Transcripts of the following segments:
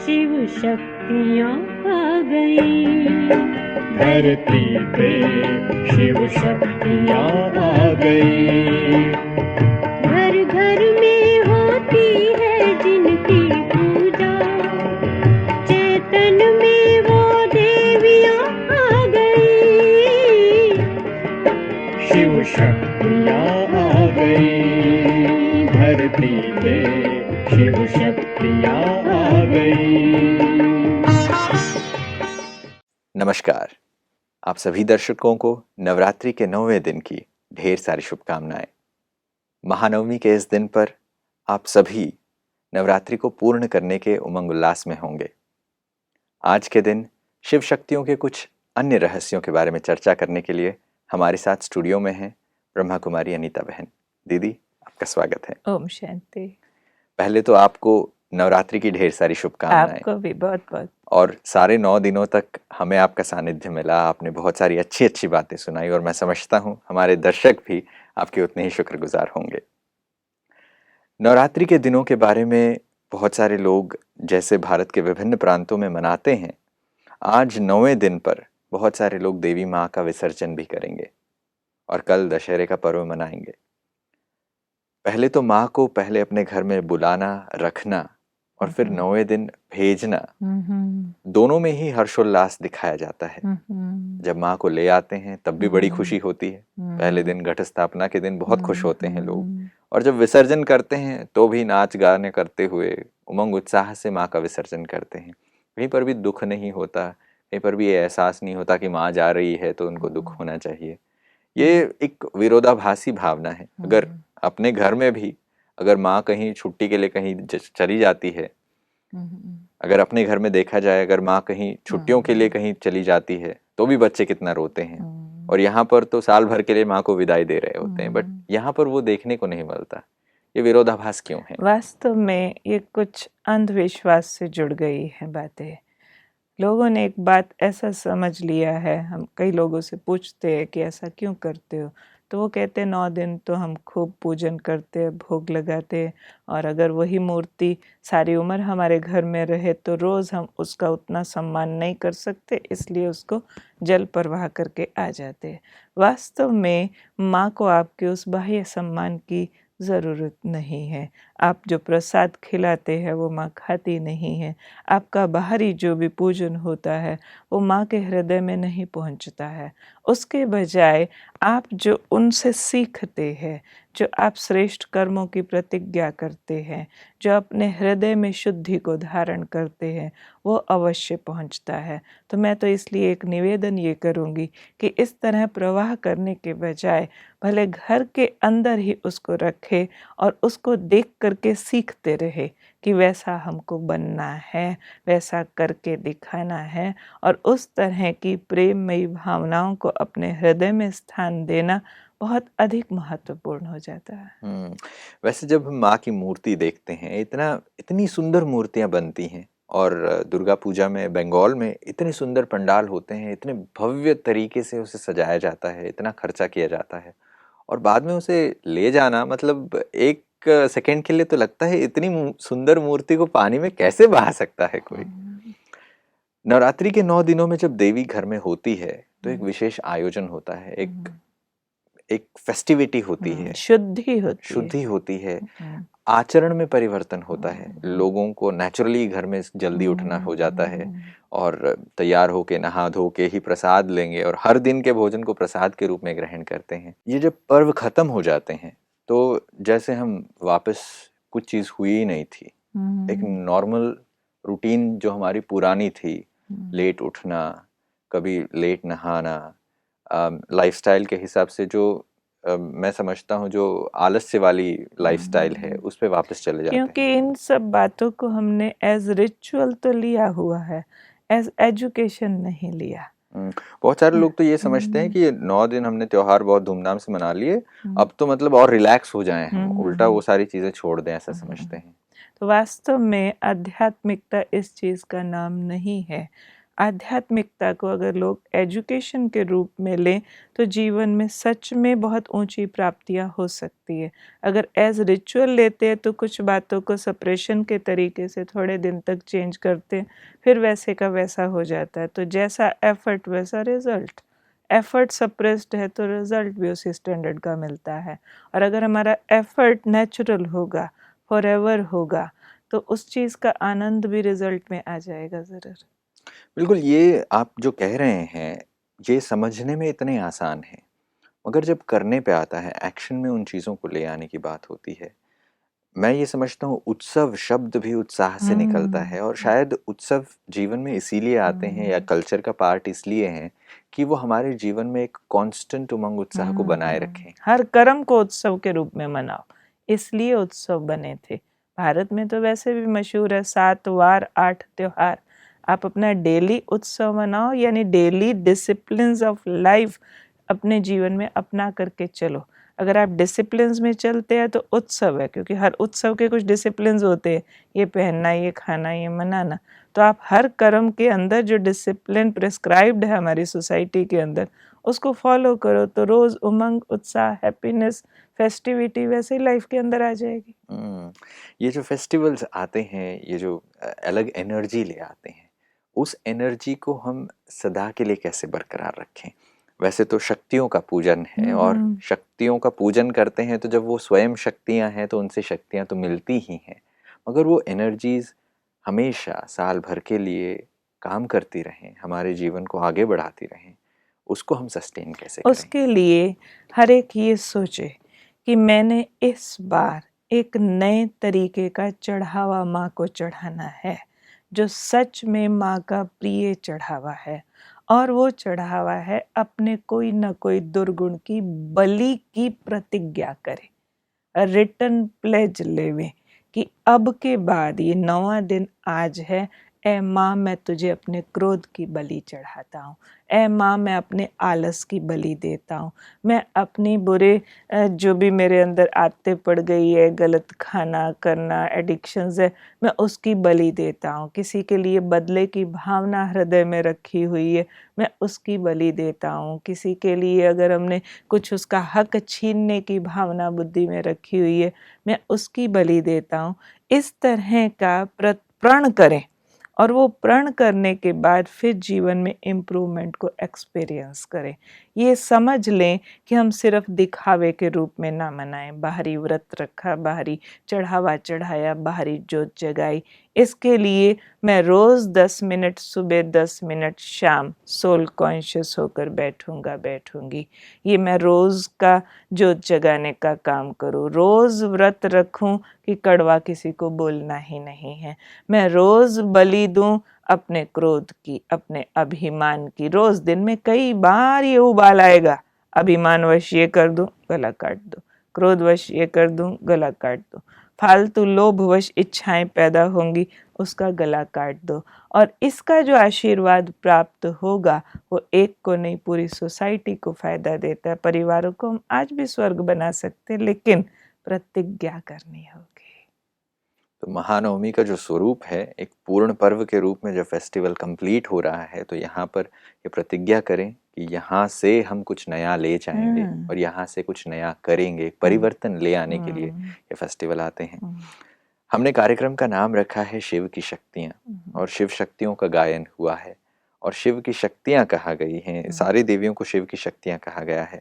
शिव शक्तियाँ आ गई, धरती पे शिव शक्तियाँ आ गई। घर घर में होती है जिनकी पूजा, चेतन में वो देवियाँ आ गई, शिव शक्तियाँ आ गई, धरती पे शिव शक्तियाँ आ गई। नमस्कार, आप सभी दर्शकों को नवरात्रि के 9वें दिन की ढेर सारी शुभकामनाएं। महानवमी के इस दिन पर आप सभी नवरात्रि को पूर्ण करने के उमंग उल्लास में होंगे। आज के दिन शिव शक्तियों के कुछ अन्य रहस्यों के बारे में चर्चा करने के लिए हमारे साथ स्टूडियो में हैं ब्रह्मा कुमारी अनीता बहन। दीदी, आपका स्वागत है। ओम शांति। पहले तो आपको नवरात्रि की ढेर सारी शुभकामनाएं। आपको भी बहुत बहुत। और सारे 9 दिनों तक हमें आपका सानिध्य मिला, आपने बहुत सारी अच्छी अच्छी बातें सुनाई और मैं समझता हूँ हमारे दर्शक भी आपके उतने ही शुक्रगुजार होंगे। नवरात्रि के दिनों के बारे में बहुत सारे लोग जैसे भारत के विभिन्न प्रांतों में मनाते हैं, आज 9वें दिन पर बहुत सारे लोग देवी माँ का विसर्जन भी करेंगे और कल दशहरे का पर्व मनाएंगे। पहले तो माँ को पहले अपने घर में बुलाना, रखना और फिर 9वें दिन भेजना, दोनों में ही हर्षोल्लास दिखाया जाता है। जब माँ को ले आते हैं तब भी बड़ी खुशी होती है। पहले दिन घट स्थापना के दिन बहुत खुश होते हैं लोग, और जब विसर्जन करते हैं तो भी नाच गाने करते हुए उमंग उत्साह से माँ का विसर्जन करते हैं। कहीं पर भी दुख नहीं होता, कहीं पर भी ये एहसास नहीं होता कि माँ जा रही है तो उनको दुख होना चाहिए। ये एक विरोधाभासी भावना है। अगर अपने घर में भी अगर माँ कहीं छुट्टी के लिए कहीं चली जाती है, अगर अपने घर में देखा जाए, अगर माँ कहीं छुट्टियों के लिए कहीं चली जाती है तो भी बच्चे कितना रोते हैं, और यहाँ पर तो साल भर के लिए माँ को विदाई दे रहे होते हैं, बट यहाँ पर वो देखने को नहीं मिलता। ये विरोधाभास क्यों है? वास्तव में ये कुछ अंधविश्वास से जुड़ गई है बातें। लोगों ने एक बात ऐसा समझ लिया है, हम कई लोगों से पूछते हैं कि ऐसा क्यों करते हो, तो वो कहते हैं 9 दिन तो हम खूब पूजन करते हैं, भोग लगाते हैं, और अगर वही मूर्ति सारी उम्र हमारे घर में रहे तो रोज़ हम उसका उतना सम्मान नहीं कर सकते, इसलिए उसको जल प्रवाह करके आ जाते हैं। वास्तव में माँ को आपके उस बाह्य सम्मान की ज़रूरत नहीं है। आप जो प्रसाद खिलाते हैं वो माँ खाती नहीं है। आपका बाहरी जो भी पूजन होता है वो माँ के हृदय में नहीं पहुँचता है। उसके बजाय आप जो उनसे सीखते हैं, जो आप श्रेष्ठ कर्मों की प्रतिज्ञा करते हैं, जो अपने हृदय में शुद्धि को धारण करते हैं, वो अवश्य पहुँचता है। तो मैं तो इसलिए एक निवेदन ये करूँगी कि इस तरह प्रवाह करने के बजाय भले घर के अंदर ही उसको रखे और उसको देख करके सीखते रहे कि वैसा हमको बनना है, वैसा करके दिखाना है, और उस तरह की प्रेममयी भावनाओं को अपने हृदय में स्थान देना बहुत अधिक महत्वपूर्ण हो जाता है। वैसे जब हम माँ की मूर्ति देखते हैं, इतनी सुंदर मूर्तियाँ बनती हैं, और दुर्गा पूजा में बंगाल में इतने सुंदर पंडाल होते हैं, इतने भव्य तरीके से उसे सजाया जाता है, इतना खर्चा किया जाता है, और बाद में उसे ले जाना, मतलब एक सेकंड के लिए तो लगता है इतनी सुंदर मूर्ति को पानी में कैसे बहा सकता है कोई। नवरात्रि के 9 दिनों में जब देवी घर में होती है तो एक विशेष आयोजन होता है, एक फेस्टिविटी होती है, शुद्धि होती है, आचरण में परिवर्तन होता है। लोगों को नेचुरली घर में जल्दी उठना हो जाता है और तैयार होके नहा धो के ही प्रसाद लेंगे, और हर दिन के भोजन को प्रसाद के रूप में ग्रहण करते हैं। ये जब पर्व खत्म हो जाते हैं तो जैसे हम वापस कुछ चीज हुई ही नहीं थी, एक नॉर्मल रूटीन जो हमारी पुरानी थी, लेट उठना, कभी लेट नहाना, लाइफस्टाइल के हिसाब से जो मैं समझता हूँ जो आलस्य वाली लाइफस्टाइल है उस पे वापस चले जाते हैं। क्योंकि इन सब बातों को हमने एज रिचुअल तो लिया हुआ है, एज एजुकेशन नहीं लिया। बहुत सारे लोग तो ये समझते हैं कि 9 दिन हमने त्योहार बहुत धूमधाम से मना लिए, अब तो मतलब और रिलैक्स हो जाएं हम, उल्टा वो सारी चीजें छोड़ दें, ऐसा समझते हैं। तो वास्तव में आध्यात्मिकता इस चीज़ का नाम नहीं है। आध्यात्मिकता को अगर लोग एजुकेशन के रूप में लें तो जीवन में सच में बहुत ऊंची प्राप्तियां हो सकती है। अगर एज रिचुअल लेते हैं तो कुछ बातों को सप्रेशन के तरीके से थोड़े दिन तक चेंज करते हैं, फिर वैसे का वैसा हो जाता है। तो जैसा एफर्ट वैसा रिजल्ट। एफर्ट सप्रेस्ड है तो रिजल्ट भी उसी स्टैंडर्ड का मिलता है। और अगर हमारा एफर्ट नेचुरल होगा, फॉरएवर होगा, तो उस चीज़ का आनंद भी रिजल्ट में आ जाएगा ज़रूर। बिल्कुल, ये आप जो कह रहे हैं, ये समझने में इतने आसान है, मगर जब करने पे आता है, एक्शन में उन चीज़ों को ले आने की बात होती है। मैं ये समझता हूँ उत्सव शब्द भी उत्साह से निकलता है और शायद उत्सव जीवन में इसीलिए आते हैं या कल्चर का पार्ट इसलिए हैं कि वो हमारे जीवन में एक कांस्टेंट उमंग उत्साह को बनाए रखें। हर कर्म को उत्सव के रूप में मनाओ, इसलिए उत्सव बने थे। भारत में तो वैसे भी मशहूर है 7 वार 8 त्योहार। आप अपना डेली उत्सव मनाओ, यानी डेली डिसिप्लिन्स ऑफ लाइफ अपने जीवन में अपना करके चलो। अगर आप डिसिप्लिन्स में चलते हैं तो उत्सव है, क्योंकि हर उत्सव के कुछ डिसिप्लिन्स होते हैं, ये पहनना, ये खाना, ये मनाना। तो आप हर कर्म के अंदर जो डिसिप्लिन प्रिस्क्राइब्ड है हमारी सोसाइटी के अंदर, उसको फॉलो करो तो रोज़ उमंग, उत्साह, हैप्पीनेस, फेस्टिविटी वैसे ही लाइफ के अंदर आ जाएगी। ये जो फेस्टिवल्स आते हैं, ये जो अलग एनर्जी ले आते हैं, उस एनर्जी को हम सदा के लिए कैसे बरकरार रखें? वैसे तो शक्तियों का पूजन है और शक्तियों का पूजन करते हैं तो जब वो स्वयं शक्तियां हैं तो उनसे शक्तियां तो मिलती ही हैं, मगर वो एनर्जीज हमेशा साल भर के लिए काम करती रहें, हमारे जीवन को आगे बढ़ाती रहें, उसको हम सस्टेन कैसे करें? उसके लिए हर एक ये सोचे कि मैंने इस बार एक नए तरीके का चढ़ावा माँ को चढ़ाना है, जो सच में माँ का प्रिय चढ़ावा है। और वो चढ़ावा है अपने कोई न कोई दुर्गुण की बलि की प्रतिज्ञा करे, रिटन प्लेज लेवे कि अब के बाद ये 9वां दिन आज है, ए माँ मैं तुझे अपने क्रोध की बलि चढ़ाता हूँ, ए माँ मैं अपने आलस की बलि देता हूँ, मैं अपनी बुरे जो भी मेरे अंदर आदतें पड़ गई है, गलत खाना करना, एडिक्शंस है, मैं उसकी बलि देता हूँ। किसी के लिए बदले की भावना हृदय में रखी हुई है, मैं उसकी बलि देता हूँ। किसी के लिए अगर हमने कुछ उसका हक छीनने की भावना बुद्धि में रखी हुई है, मैं उसकी बलि देता हूँ। इस तरह का प्रण करें और वो प्रण करने के बाद फिर जीवन में इम्प्रूवमेंट को एक्सपीरियंस करें। ये समझ लें कि हम सिर्फ दिखावे के रूप में ना मनाएं, बाहरी व्रत रखा, बाहरी चढ़ावा चढ़ाया, बाहरी जोत जगाई। इसके लिए मैं रोज़ 10 मिनट सुबह, 10 मिनट शाम सोल कॉन्शियस होकर बैठूंगी। ये मैं रोज़ का जोत जगाने का काम करूँ। रोज़ व्रत रखूं कि कड़वा किसी को बोलना ही नहीं है। मैं रोज़ बलि दूं अपने क्रोध की, अपने अभिमान की। रोज़ दिन में कई बार ये उबाल आएगा, अभिमानवश ये कर दूं, गला काट दो, क्रोधवश ये कर दूं, गला काट दो, फालतू लोभवश इच्छाएं पैदा होंगी, उसका गला काट दो। और इसका जो आशीर्वाद प्राप्त होगा वो एक को नहीं, पूरी सोसाइटी को फायदा देता है। परिवारों को हम आज भी स्वर्ग बना सकते हैं, लेकिन प्रतिज्ञा करनी होगी। तो महानवमी का जो स्वरूप है, एक पूर्ण पर्व के रूप में जब फेस्टिवल कंप्लीट हो रहा है, तो यहाँ पर ये प्रतिज्ञा करें कि यहाँ से हम कुछ नया ले जाएंगे और यहाँ से कुछ नया करेंगे। परिवर्तन ले आने के लिए ये फेस्टिवल आते हैं। हमने कार्यक्रम का नाम रखा है शिव की शक्तियाँ, और शिव शक्तियों का गायन हुआ है और शिव की शक्तियाँ कहा गई हैं। सारी देवियों को शिव की शक्तियाँ कहा गया है।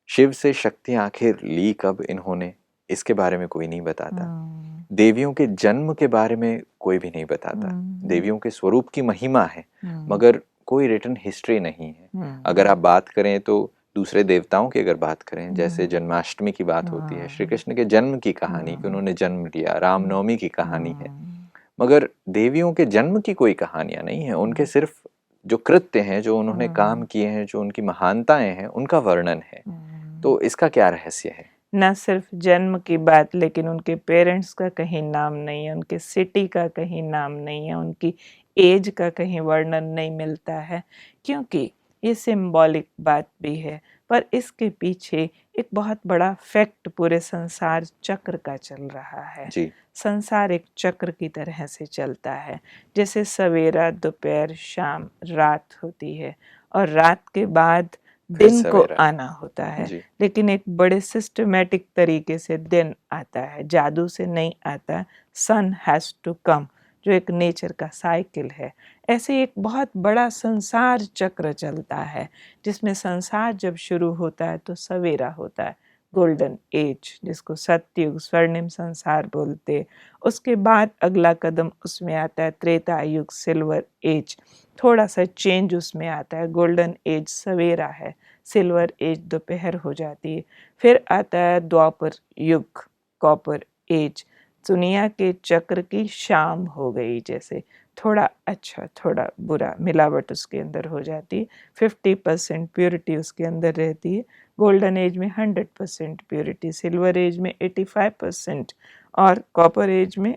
शिव से शक्तियाँ आखिर ली कब इन्होंने, इसके बारे में कोई नहीं बताता। देवियों के जन्म के बारे में कोई भी नहीं बताता। देवियों के स्वरूप की महिमा है, मगर कोई रिटन हिस्ट्री नहीं है। अगर आप बात करें तो दूसरे देवताओं की अगर बात करें, जैसे जन्माष्टमी की बात होती है, श्री कृष्ण के जन्म की कहानी कि उन्होंने जन्म लिया, रामनवमी की कहानी है, मगर देवियों के जन्म की कोई कहानियां नहीं है। उनके सिर्फ जो कृत्य हैं, जो उन्होंने काम किए हैं, जो उनकी महानताएं हैं, उनका वर्णन है। तो इसका क्या रहस्य है? न सिर्फ जन्म की बात, लेकिन उनके पेरेंट्स का कहीं नाम नहीं है, उनके सिटी का कहीं नाम नहीं है, उनकी एज का कहीं वर्णन नहीं मिलता है, क्योंकि ये सिंबॉलिक बात भी है। पर इसके पीछे एक बहुत बड़ा फैक्ट पूरे संसार चक्र का चल रहा है। जी। संसार एक चक्र की तरह से चलता है, जैसे सवेरा, दोपहर, शाम, रात होती है और रात के बाद फिर दिन को सवेरा। आना होता है। जी। लेकिन एक बड़े सिस्टमेटिक तरीके से दिन आता है, जादू से नहीं आता। सन हैज़ टू कम, जो एक नेचर का साइकिल है। ऐसे एक बहुत बड़ा संसार चक्र चलता है, जिसमें संसार जब शुरू होता है तो सवेरा होता है, गोल्डन एज, जिसको सतयुग, स्वर्णिम संसार बोलते। उसके बाद अगला कदम उसमें आता है त्रेता युग, सिल्वर एज। थोड़ा सा चेंज उसमें आता है, गोल्डन एज सवेरा है, सिल्वर एज दोपहर हो जाती है। फिर आता है द्वापर युग, कॉपर एज। दुनिया के चक्र की शाम हो गई, जैसे थोड़ा अच्छा थोड़ा बुरा मिलावट उसके अंदर हो जाती है। 50% प्योरिटी उसके अंदर रहती है। गोल्डन एज में 100% प्योरिटी, सिल्वर एज में 85% और कॉपर एज में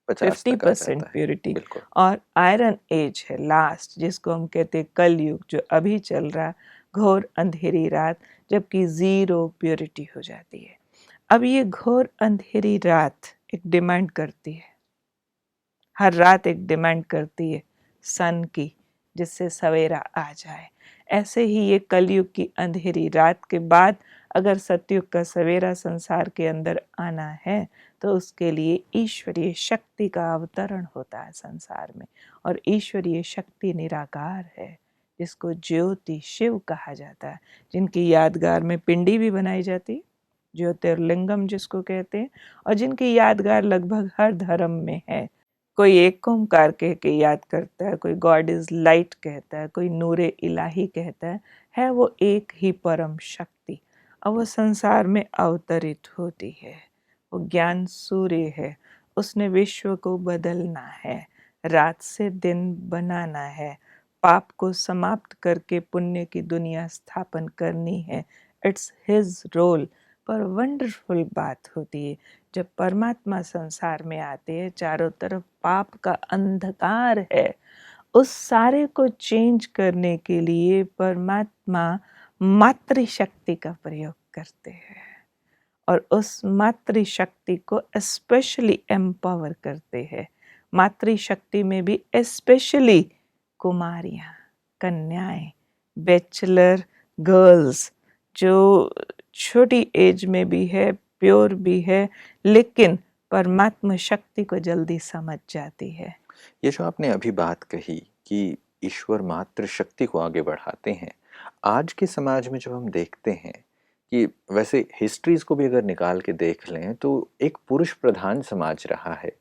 50% 50% रहता है। प्योरिटी। बिल्कुल। और आयरन एज है लास्ट, जिसको हम कहते हैं कलयुग, जो अभी चल रहा, घोर अंधेरी रात, जबकि ज़ीरो प्योरिटी हो जाती है। अब ये घोर अंधेरी रात एक डिमांड करती है, हर रात एक डिमांड करती है सन की, जिससे सवेरा आ जाए। ऐसे ही ये कलयुग की अंधेरी रात के बाद अगर सतयुग का सवेरा संसार के अंदर आना है, तो उसके लिए ईश्वरीय शक्ति का अवतरण होता है संसार में। और ईश्वरीय शक्ति निराकार है, जिसको ज्योति शिव कहा जाता है, जिनकी यादगार में पिंडी भी बनाई जाती है, ज्योतिर्लिंगम जिसको कहते हैं, और जिनकी यादगार लगभग हर धर्म में है। कोई एक ओंकार कह के याद करता है, कोई गॉड इज़ लाइट कहता है, कोई नूरे इलाही कहता है वो एक ही परम शक्ति। अब वो संसार में अवतरित होती है। वो ज्ञान सूर्य है, उसने विश्व को बदलना है, रात से दिन बनाना है, पाप को समाप्त करके पुण्य की दुनिया स्थापन करनी है। It's his role. पर वंडरफुल बात होती है, जब परमात्मा संसार में आते हैं, चारों तरफ पाप का अंधकार है, उस सारे को चेंज करने के लिए परमात्मा मातृशक्ति का प्रयोग करते हैं और उस मातृशक्ति को स्पेशली एम्पावर करते हैं। मातृशक्ति में भी स्पेशली कुमारियाँ, कन्याएं, बैचलर गर्ल्स, जो छोटी एज में भी है, प्योर भी है, लेकिन परमात्मा शक्ति को जल्दी समझ जाती है। ये जो आपने अभी बात कही कि ईश्वर मात्र शक्ति को आगे बढ़ाते हैं, आज के समाज में जब हम देखते हैं कि वैसे हिस्ट्रीज को भी अगर निकाल के देख लें तो एक पुरुष प्रधान समाज रहा है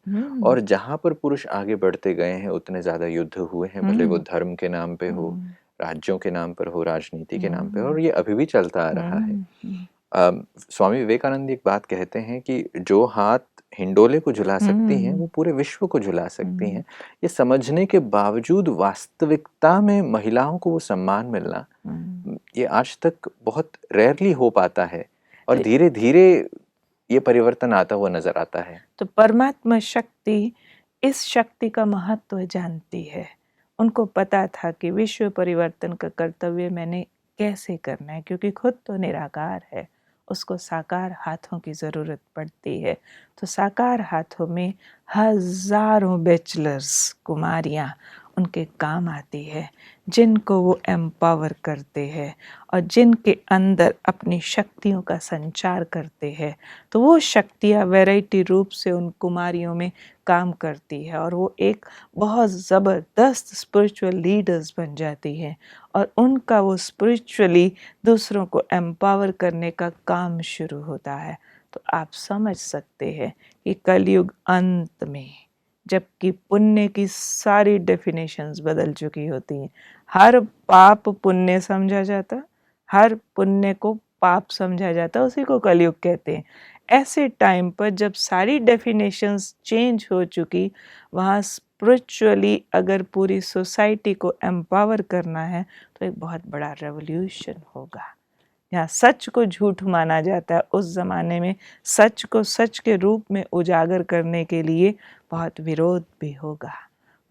और जहाँ पर पुरुष आगे बढ़ते गए हैं उतने ज़्यादा युद्ध हुए हैं, भले वो धर्म के नाम पे हो, राज्यों के नाम पर हो, राजनीति के नाम पे हो, और ये अभी भी चलता आ रहा है। स्वामी विवेकानंद एक बात कहते हैं कि जो हाथ हिंडोले को झुला सकती हैं वो पूरे विश्व को झुला सकती हैं। ये समझने के बावजूद वास्तविकता में महिलाओं को वो सम्मान मिलना ये आज तक बहुत रेयरली हो पाता है और धीरे धीरे ये परिवर्तन आता हुआ नजर आता है। तो परमात्मा शक्ति इस शक्ति का महत्व जानती है। उनको पता था कि विश्व परिवर्तन का कर्तव्य मैंने कैसे करना है, क्योंकि खुद तो निराकार है, उसको साकार हाथों की ज़रूरत पड़ती है। तो साकार हाथों में हजारों बैचलर्स कुमारियाँ उनके काम आती है, जिनको वो एम्पावर करते हैं और जिनके अंदर अपनी शक्तियों का संचार करते हैं। तो वो शक्तियाँ वैरायटी रूप से उन कुमारियों में काम करती है और वो एक बहुत ज़बरदस्त स्पिरिचुअल लीडर्स बन जाती हैं और उनका वो स्पिरिचुअली दूसरों को एम्पावर करने का काम शुरू होता है। तो आप समझ सकते हैं कि कलयुग अंत में, जबकि पुण्य की सारी डेफिनेशंस बदल चुकी होती हैं, हर पाप पुण्य समझा जाता, हर पुण्य को पाप समझा जाता, उसी को कलयुग कहते हैं। ऐसे टाइम पर जब सारी डेफिनेशंस चेंज हो चुकी, वहाँ स्पिरिचुअली अगर पूरी सोसाइटी को एम्पावर करना है तो एक बहुत बड़ा रेवोल्यूशन होगा। यहाँ सच को झूठ माना जाता है, उस ज़माने में सच को सच के रूप में उजागर करने के लिए बहुत विरोध भी होगा।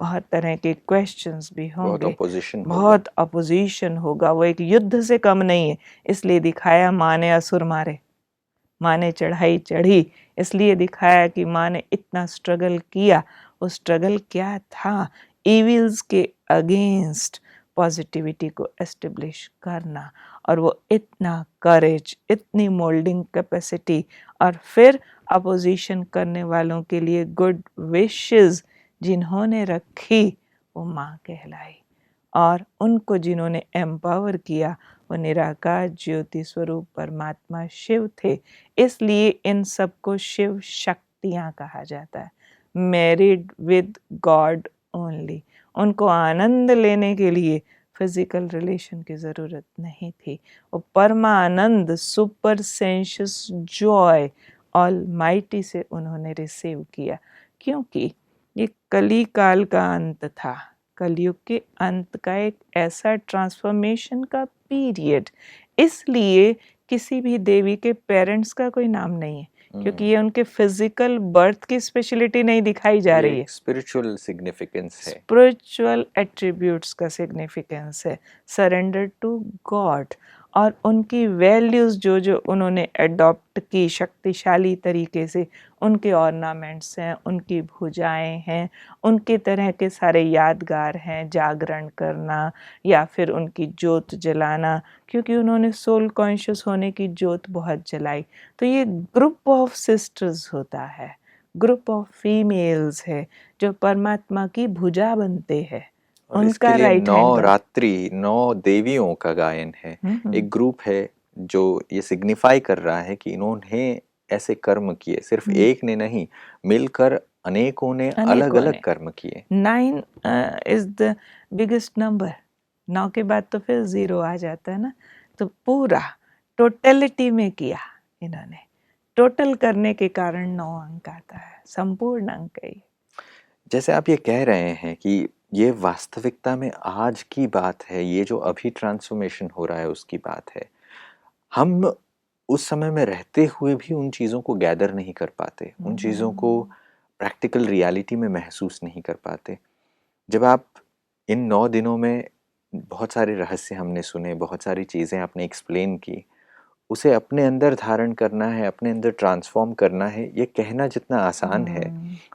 बहुत तरह के क्वेश्चंस भी बहुत होंगे, अपोजिशन होगा। बहुत अपोजिशन होगा। वो एक युद्ध से कम नहीं है, इसलिए दिखाया माँ ने असुर मारे, माँ ने चढ़ाई चढ़ी, इसलिए दिखाया कि माँ ने इतना स्ट्रगल किया। वो स्ट्रगल क्या था? इविल्स के अगेंस्ट पॉजिटिविटी को एस्टेब्लिश करना, और वो इतना करेज, इतनी मोल्डिंग कैपेसिटी, और फिर अपोजिशन करने वालों के लिए गुड विशेस जिन्होंने रखी, वो माँ कहलाई। और उनको जिन्होंने एम्पावर किया, वो निराकार ज्योति स्वरूप परमात्मा शिव थे। इसलिए इन सबको शिव शक्तियाँ कहा जाता है, मैरिड विद गॉड ओनली। उनको आनंद लेने के लिए फिजिकल रिलेशन की ज़रूरत नहीं थी। वो परमानंद, सुपर सेंशियस जॉय ऑलमाइटी से उन्होंने रिसीव किया, क्योंकि ये कली काल का अंत था। कलयुग के अंत का एक ऐसा ट्रांसफॉर्मेशन का पीरियड, इसलिए किसी भी देवी के पेरेंट्स का कोई नाम नहीं है, क्योंकि ये उनके फिजिकल बर्थ की स्पेशलिटी नहीं दिखाई जा रही है, स्पिरिचुअल सिग्निफिकेंस है, स्पिरिचुअल एट्रीब्यूट्स का सिग्निफिकेंस है, सरेंडर टू गॉड। और उनकी वैल्यूज़ जो जो उन्होंने अडॉप्ट की शक्तिशाली तरीके से, उनके ऑर्नामेंट्स हैं, उनकी भुजाएं हैं, उनके तरह के सारे यादगार हैं, जागरण करना या फिर उनकी जोत जलाना, क्योंकि उन्होंने सोल कॉन्शियस होने की जोत बहुत जलाई। तो ये ग्रुप ऑफ सिस्टर्स होता है, ग्रुप ऑफ फीमेल्स है, जो परमात्मा की भुजा बनते हैं। और इसके उनका लिए राइट हैंड 9 रात्रि 9 देवियों का गायन है। एक ग्रुप है जो ये सिग्निफाई कर रहा है कि इन्होंने ऐसे कर्म किए, सिर्फ एक ने नहीं, मिलकर अनेकों ने अलग अलग कर्म किए। 9 इज द बिगेस्ट नंबर। 9 के बाद तो फिर 0 आ जाता है ना, तो पूरा टोटलिटी में किया इन्होंने। टोटल करने के कारण 9 अंक आता है, संपूर्ण अंक है। जैसे आप ये कह रहे हैं कि ये वास्तविकता में आज की बात है, ये जो अभी ट्रांसफॉर्मेशन हो रहा है उसकी बात है। हम उस समय में रहते हुए भी उन चीज़ों को गैदर नहीं कर पाते, उन चीज़ों को प्रैक्टिकल रियलिटी में महसूस नहीं कर पाते। जब आप इन 9 दिनों में बहुत सारे रहस्य हमने सुने, बहुत सारी चीज़ें आपने एक्सप्लेन की, उसे अपने अंदर धारण करना है, अपने अंदर ट्रांसफॉर्म करना है, ये कहना जितना आसान है,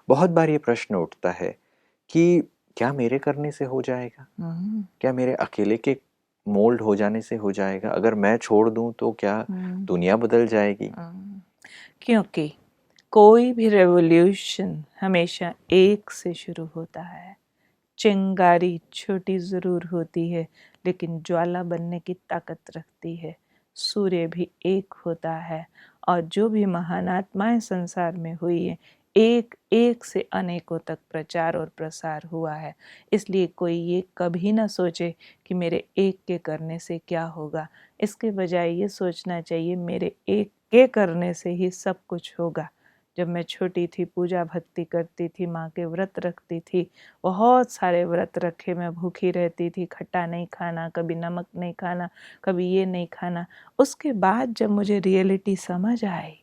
बहुत बार ये प्रश्न उठता है कि क्या मेरे करने से हो जाएगा? क्या मेरे अकेले के मोल्ड हो जाने से हो जाएगा? अगर मैं छोड़ दूं तो क्या दुनिया बदल जाएगी? क्योंकि कोई भी रेवोल्यूशन हमेशा एक से शुरू होता है। चिंगारी छोटी ज़रूर होती है, लेकिन ज्वाला बनने की ताकत रखती है। सूर्य भी एक होता है, और जो भी महान आत्माएं संसार में हुई हैं, एक एक से अनेकों तक प्रचार और प्रसार हुआ है। इसलिए कोई ये कभी ना सोचे कि मेरे एक के करने से क्या होगा। इसके बजाय ये सोचना चाहिए मेरे एक के करने से ही सब कुछ होगा। जब मैं छोटी थी, पूजा भक्ति करती थी, माँ के व्रत रखती थी, बहुत सारे व्रत रखे, मैं भूखी रहती थी, खट्टा नहीं खाना, कभी नमक नहीं खाना, कभी ये नहीं खाना। उसके बाद जब मुझे रियलिटी समझ आई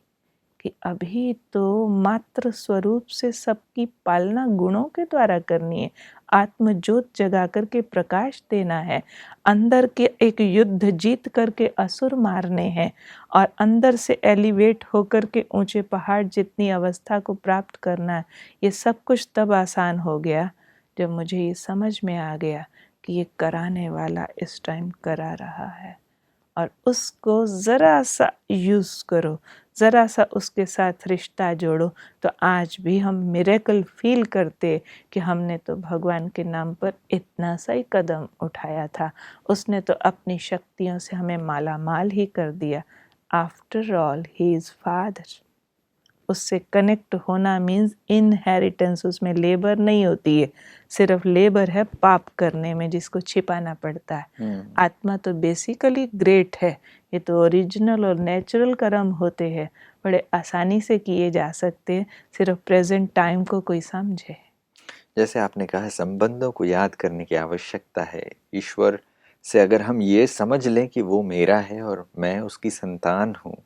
कि अभी तो मात्र स्वरूप से सबकी पालना गुणों के द्वारा करनी है, आत्म ज्योत जगा करके प्रकाश देना है, अंदर के एक युद्ध जीत करके असुर मारने हैं, और अंदर से एलिवेट होकर के ऊंचे पहाड़ जितनी अवस्था को प्राप्त करना है। ये सब कुछ तब आसान हो गया जब मुझे ये समझ में आ गया कि ये कराने वाला इस टाइम करा रहा है, और उसको ज़रा सा यूज़ करो, ज़रा सा उसके साथ रिश्ता जोड़ो, तो आज भी हम मिरेकल फील करते कि हमने तो भगवान के नाम पर इतना सा ही कदम उठाया था, उसने तो अपनी शक्तियों से हमें माला माल ही कर दिया। After all he is father. उससे कनेक्ट होना मीन्स इनहेरिटेंस, उसमें लेबर नहीं होती है, सिर्फ लेबर है पाप करने में जिसको छिपाना पड़ता है। आत्मा तो बेसिकली ग्रेट है, ये तो ओरिजिनल और नेचुरल कर्म होते हैं, बड़े आसानी से किए जा सकते हैं, सिर्फ प्रेजेंट टाइम को कोई समझे। जैसे आपने कहा, संबंधों को याद करने की आवश्यकता है। ईश्वर से अगर हम ये समझ लें कि वो मेरा है और मैं उसकी संतान हूँ,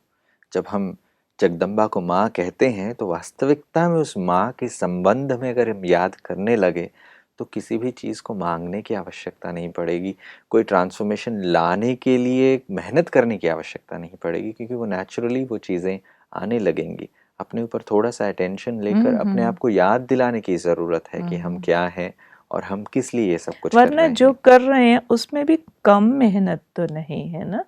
जब हम जगदम्बा को माँ कहते हैं, तो वास्तविकता में उस माँ के संबंध में अगर हम याद करने लगे तो किसी भी चीज़ को मांगने की आवश्यकता नहीं पड़ेगी, कोई ट्रांसफॉर्मेशन लाने के लिए मेहनत करने की आवश्यकता नहीं पड़ेगी, क्योंकि वो नेचुरली वो चीज़ें आने लगेंगी। अपने ऊपर थोड़ा सा अटेंशन लेकर अपने आप को याद दिलाने की ज़रूरत है कि हम क्या हैं और हम किस लिए ये सब कुछ कर वरना रहे जो हैं। कर रहे हैं उसमें भी कम मेहनत तो नहीं है ना।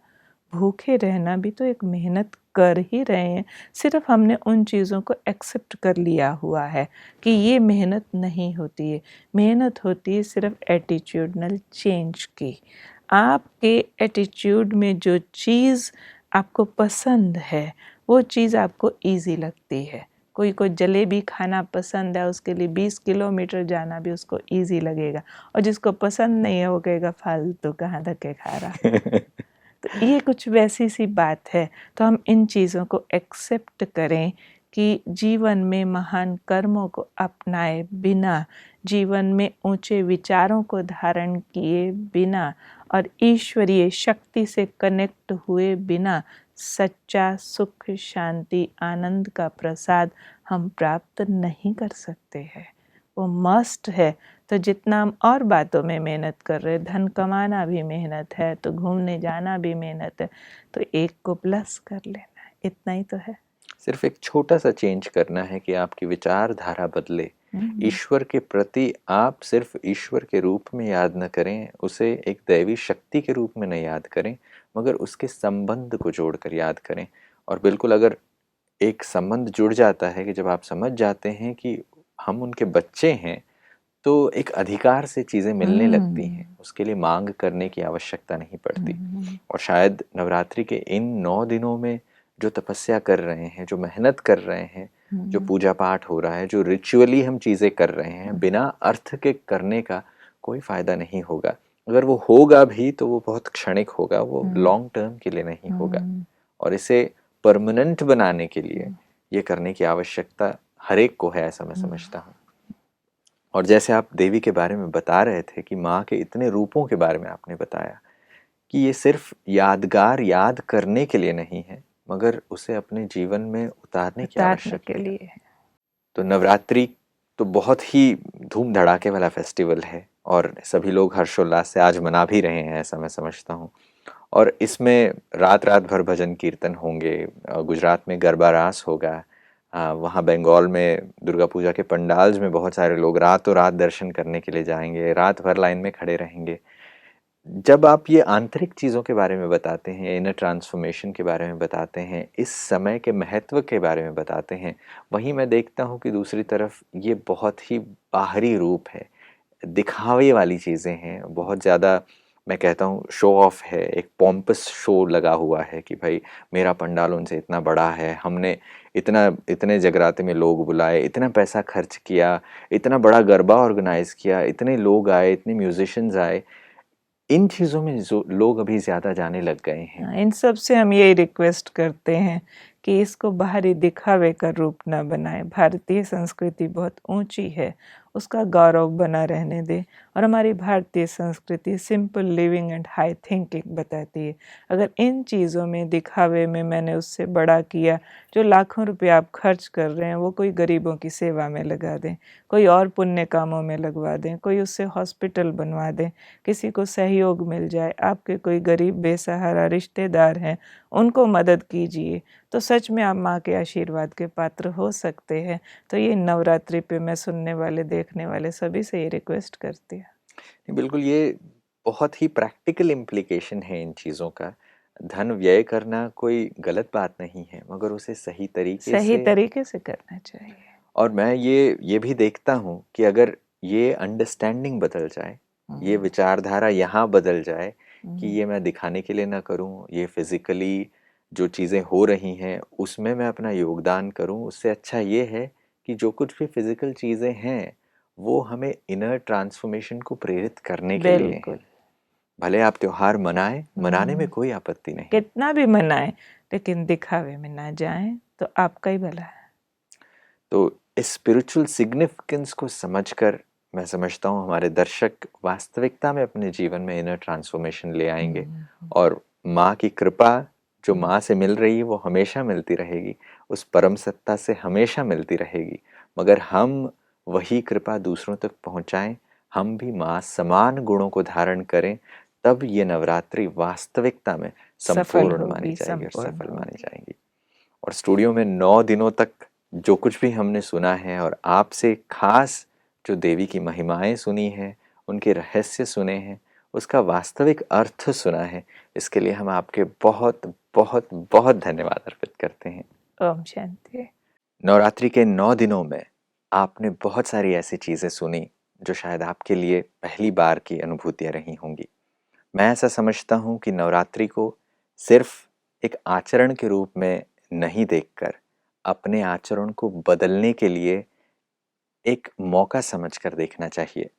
भूखे रहना भी तो एक मेहनत कर ही रहे हैं, सिर्फ हमने उन चीज़ों को एक्सेप्ट कर लिया हुआ है कि ये मेहनत नहीं होती है। मेहनत होती है सिर्फ एटीट्यूडनल चेंज की। आपके एटीट्यूड में जो चीज़ आपको पसंद है वो चीज़ आपको इजी लगती है। कोई को जलेबी खाना पसंद है, उसके लिए 20 किलोमीटर जाना भी उसको इजी लगेगा, और जिसको पसंद नहीं है वो कहेगा फालतू कहाँ धक्के खा रहा। तो ये कुछ वैसी सी बात है। तो हम इन चीज़ों को एक्सेप्ट करें कि जीवन में महान कर्मों को अपनाए बिना, जीवन में ऊंचे विचारों को धारण किए बिना और ईश्वरीय शक्ति से कनेक्ट हुए बिना सच्चा सुख, शांति, आनंद का प्रसाद हम प्राप्त नहीं कर सकते हैं। वो मस्ट है। तो जितना हम और बातों में मेहनत कर रहे, धन कमाना भी मेहनत है, तो घूमने जाना भी मेहनत है, तो एक को प्लस कर लेना, इतना ही तो है। सिर्फ एक छोटा सा चेंज करना है कि आपकी विचारधारा बदले। ईश्वर के प्रति आप सिर्फ ईश्वर के रूप में याद न करें, उसे एक दैवी शक्ति के रूप में न याद करें, मगर उसके संबंध को जोड़कर याद करें। और बिल्कुल अगर एक संबंध जुड़ जाता है कि जब आप समझ जाते हैं कि हम उनके बच्चे हैं, तो एक अधिकार से चीज़ें मिलने लगती हैं, उसके लिए मांग करने की आवश्यकता नहीं पड़ती। और शायद नवरात्रि के इन 9 दिनों में जो तपस्या कर रहे हैं, जो मेहनत कर रहे हैं, जो पूजा पाठ हो रहा है, जो रिचुअली हम चीज़ें कर रहे हैं, बिना अर्थ के करने का कोई फ़ायदा नहीं होगा। अगर वो होगा भी तो वो बहुत क्षणिक होगा, वो लॉन्ग टर्म के लिए नहीं होगा। और इसे परमानेंट बनाने के लिए ये करने की आवश्यकता हर एक को है, ऐसा मैं समझता हूँ। और जैसे आप देवी के बारे में बता रहे थे कि माँ के इतने रूपों के बारे में आपने बताया कि ये सिर्फ यादगार याद करने के लिए नहीं है, मगर उसे अपने जीवन में उतारने की आवश्यकता है। तो नवरात्रि तो बहुत ही धूम धड़ाके वाला फेस्टिवल है और सभी लोग हर्षोल्लास से आज मना भी रहे हैं, ऐसा मैं समझता हूँ। और इसमें रात रात भर भजन कीर्तन होंगे, गुजरात में गरबा रास होगा, वहाँ बंगाल में दुर्गा पूजा के पंडाल्स में बहुत सारे लोग रातों रात दर्शन करने के लिए जाएंगे, रात भर लाइन में खड़े रहेंगे। जब आप ये आंतरिक चीज़ों के बारे में बताते हैं, इनर ट्रांसफॉर्मेशन के बारे में बताते हैं, इस समय के महत्व के बारे में बताते हैं, वहीं मैं देखता हूँ कि दूसरी तरफ ये बहुत ही बाहरी रूप है, दिखावे वाली चीज़ें हैं, बहुत ज़्यादा मैं कहता हूँ शो ऑफ है, एक पॉम्पस शो लगा हुआ है कि भाई मेरा पंडाल उनसे इतना बड़ा है, हमने इतने जगराते में लोग बुलाए, इतना पैसा खर्च किया, इतना बड़ा गरबा ऑर्गेनाइज किया, इतने लोग आए, इतने म्यूजिशियंस आए। इन चीज़ों में जो लोग अभी ज़्यादा जाने लग गए हैं। इन सब से हम यही रिक्वेस्ट करते हैं कि इसको बाहरी दिखावे का रूप न बनाए। भारतीय संस्कृति बहुत ऊंची है, उसका गौरव बना रहने दें। और हमारी भारतीय संस्कृति simple living and high thinking बताती है। अगर इन चीज़ों में दिखावे में मैंने उससे बड़ा किया, जो लाखों रुपए आप खर्च कर रहे हैं वो कोई गरीबों की सेवा में लगा दें, कोई और पुण्य कामों में लगवा दें, कोई उससे हॉस्पिटल बनवा दें, किसी को सहयोग मिल जाए, आपके कोई गरीब बेसहारा रिश्तेदार हैं उनको मदद कीजिए, तो सच में आप माँ के आशीर्वाद के पात्र हो सकते हैं। तो ये नवरात्रि पे मैं सुनने वाले, देखने वाले सभी से ये रिक्वेस्ट करती हूँ। बिल्कुल, ये बहुत ही प्रैक्टिकल इम्प्लीकेशन है इन चीज़ों का। धन व्यय करना कोई गलत बात नहीं है, मगर उसे सही तरीके से करना चाहिए। और मैं ये भी देखता हूँ कि अगर ये अंडरस्टैंडिंग बदल जाए, ये विचारधारा यहाँ बदल जाए कि ये मैं दिखाने के लिए ना करूँ, ये फिज़िकली जो चीज़ें हो रही हैं उसमें मैं अपना योगदान करूँ, उससे अच्छा ये है कि जो कुछ भी फिज़िकल चीज़ें हैं वो हमें इनर ट्रांसफॉर्मेशन को प्रेरित करने के लिए हैं। भले आप त्योहार मनाने में कोई आपत्ति नहीं, कितना भी मनाएं, लेकिन दिखावे में ना जाएं तो आपका ही भला है। तो इस स्पिरिचुअल सिग्निफिकेंस को समझकर मैं समझता हूँ हमारे दर्शक वास्तविकता में अपने जीवन में इनर ट्रांसफॉर्मेशन ले आएंगे और माँ की कृपा जो माँ से मिल रही है वो हमेशा मिलती रहेगी, उस परम सत्ता से हमेशा मिलती रहेगी। मगर हम वही कृपा दूसरों तक पहुँचाएं, हम भी माँ समान गुणों को धारण करें, तब ये नवरात्रि वास्तविकता में सफल संपूर्ण मानी होगी, जाएगी और संपूर्ण सफल मानी होगी। जाएगी। और स्टूडियो में 9 दिनों तक जो कुछ भी हमने सुना है और आपसे खास जो देवी की महिमाएं सुनी हैं, उनके रहस्य सुने हैं, उसका वास्तविक अर्थ सुना है, इसके लिए हम आपके बहुत बहुत बहुत धन्यवाद अर्पित करते हैं। ओम शांति। नवरात्रि के 9 दिनों में आपने बहुत सारी ऐसी चीज़ें सुनी जो शायद आपके लिए पहली बार की अनुभूतियाँ रही होंगी। मैं ऐसा समझता हूँ कि नवरात्रि को सिर्फ एक आचरण के रूप में नहीं देखकर अपने आचरण को बदलने के लिए एक मौका समझकर देखना चाहिए।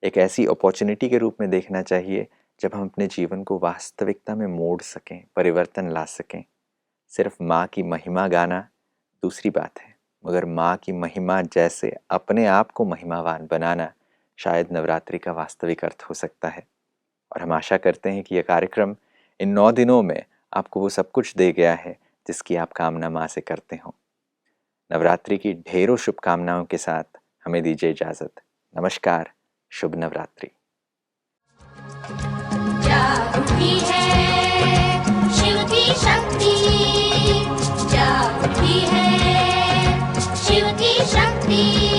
एक ऐसी अपॉर्चुनिटी के रूप में देखना चाहिए जब हम अपने जीवन को वास्तविकता में मोड़ सकें, परिवर्तन ला सकें। सिर्फ माँ की महिमा गाना दूसरी बात है, मगर माँ की महिमा जैसे अपने आप को महिमावान बनाना शायद नवरात्रि का वास्तविक अर्थ हो सकता है। और हम आशा करते हैं कि यह कार्यक्रम इन 9 दिनों में आपको वो सब कुछ दे गया है जिसकी आप कामना माँ से करते हों। नवरात्रि की ढेरों शुभकामनाओं के साथ हमें दीजिए इजाज़त। नमस्कार, शुभ नवरात्रि। जागती है शिव की शक्ति, जागती है शिव की शक्ति।